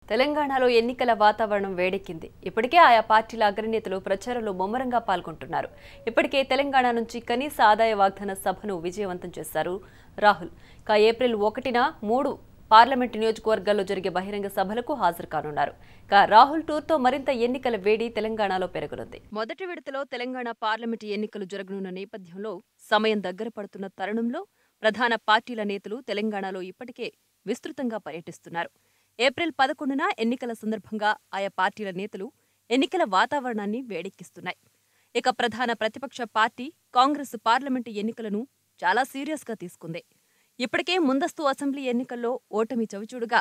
తెలంగాణలో ఎన్నికల వాతావరణం వేడెక్కింది. ఇప్పటికే ఆయా పార్టీల అగ్రనేతలు ప్రచారంలో ముమ్మరంగా పాల్గొంటున్నారు. ఇప్పటికే తెలంగాణ నుంచి కనీస ఆదాయ వాగ్దాన సభను విజయవంతం చేశారు రాహుల్. ఏప్రిల్ 1న 3 పార్లమెంటు నియోజకవర్గాల్లో జరిగే బహిరంగ సభలకు హాజరు కానున్నారు. రాహుల్ టూర్తో మరింత ఎన్నికల వేడి తెలంగాణలో పెరగనుంది. మొదటి విడతలో తెలంగాణ పార్లమెంటు ఎన్నికలు జరగనున్న నేపథ్యంలో సమయం దగ్గర పడుతున్న తరుణంలో ప్రధాన పార్టీల నేతలు తెలంగాణలో ఇప్పటికే విస్తృతంగా పర్యటిస్తున్నారు. ఏప్రిల్ 11న ఎన్నికల సందర్భంగా ఆయా పార్టీల నేతలు ఎన్నికల వాతావరణాన్ని వేడెక్కిస్తున్నాయి. ప్రధాన ప్రతిపక్ష పార్టీ కాంగ్రెస్ పార్లమెంటు ఎన్నికలను చాలా సీరియస్గా తీసుకుంది. ఇప్పటికే ముందస్తు అసెంబ్లీ ఎన్నికల్లో ఓటమి చవిచూడుగా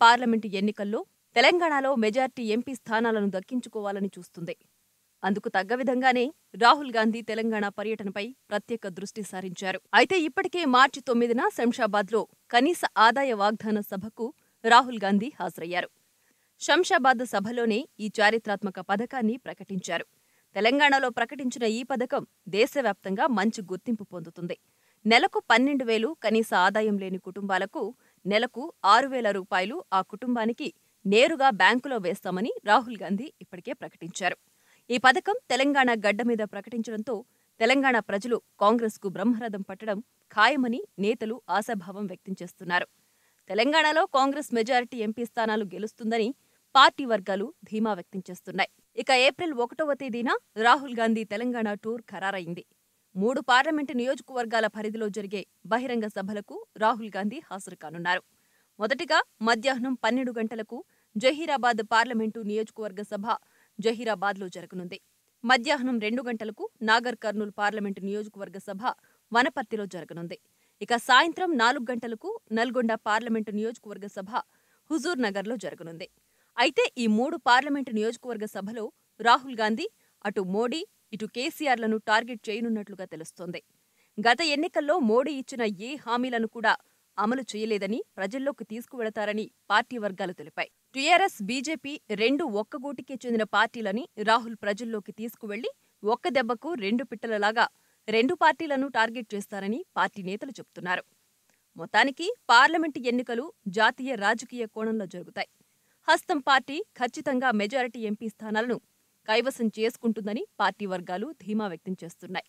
పార్లమెంటు ఎన్నికల్లో తెలంగాణలో మెజార్టీ ఎంపీ స్థానాలను దక్కించుకోవాలని చూస్తుంది. అందుకు తగ్గ విధంగానే రాహుల్ గాంధీ తెలంగాణ పర్యటనపై ప్రత్యేక దృష్టి సారించారు. అయితే ఇప్పటికే మార్చి 9న శంషాబాద్లో కనీస ఆదాయ వాగ్దాన సభకు రాహుల్ గాంధీ హాజరయ్యారు. శంషాబాద్ సభలోనే ఈ చారిత్రాత్మక పథకాన్ని ప్రకటించారు. తెలంగాణలో ప్రకటించిన ఈ పథకం దేశవ్యాప్తంగా మంచి గుర్తింపు పొందుతుంది. నెలకు 12,000 కనీస ఆదాయం లేని కుటుంబాలకు నెలకు 6,000 రూపాయలు ఆ కుటుంబానికి నేరుగా బ్యాంకులో వేస్తామని రాహుల్ గాంధీ ఇప్పటికే ప్రకటించారు. ఈ పథకం తెలంగాణ గడ్డ మీద ప్రకటించడంతో తెలంగాణ ప్రజలు కాంగ్రెస్కు బ్రహ్మరథం పట్టడం ఖాయమని నేతలు ఆశాభావం వ్యక్తం చేస్తున్నారు. తెలంగాణలో కాంగ్రెస్ మెజారిటీ ఎంపీ స్థానాలు గెలుస్తుందని పార్టీ వర్గాలు ధీమా వ్యక్తం చేస్తున్నాయి. ఏప్రిల్ 1వ తేదీన రాహుల్ గాంధీ తెలంగాణ టూర్ ఖరారైంది. 3 పార్లమెంటు నియోజకవర్గాల పరిధిలో జరిగే బహిరంగ సభలకు రాహుల్ గాంధీ హాజరు కానున్నారు. మొదటిగా మధ్యాహ్నం 12 గంటలకు జహీరాబాద్ పార్లమెంటు నియోజకవర్గ సభ జహీరాబాద్లో జరగనుంది. మధ్యాహ్నం 2 గంటలకు నాగర్ కర్నూల్ పార్లమెంటు నియోజకవర్గ సభ వనపర్తిలో జరగనుంది. సాయంత్రం 4 గంటలకు నల్గొండ పార్లమెంటు నియోజకవర్గ సభ హుజూర్ నగర్లో జరగనుంది. అయితే ఈ 3 పార్లమెంటు నియోజకవర్గ సభలో రాహుల్ గాంధీ అటు మోడీ ఇటు కేసీఆర్లను టార్గెట్ చేయనున్నట్లుగా తెలుస్తోంది. గత ఎన్నికల్లో మోడీ ఇచ్చిన ఏ హామీలను కూడా అమలు చేయలేదని ప్రజల్లోకి తీసుకువెళతారని పార్టీ వర్గాలు తెలిపాయి. టీఆర్ఎస్, బీజేపీ రెండు ఒక్కగూటికే చెందిన పార్టీలని రాహుల్ ప్రజల్లోకి తీసుకువెళ్లి ఒక్క దెబ్బకు 2 పిట్టలలాగా 2 పార్టీలను టార్గెట్ చేస్తారని పార్టీ నేతలు చెబుతున్నారు. మొత్తానికి పార్లమెంటు ఎన్నికలు జాతీయ రాజకీయ కోణంలో జరుగుతాయి. హస్తం పార్టీ ఖచ్చితంగా మెజారిటీ ఎంపీ స్థానాలను కైవసం చేసుకుంటుందని పార్టీ వర్గాలు ధీమా వ్యక్తం చేస్తున్నాయి.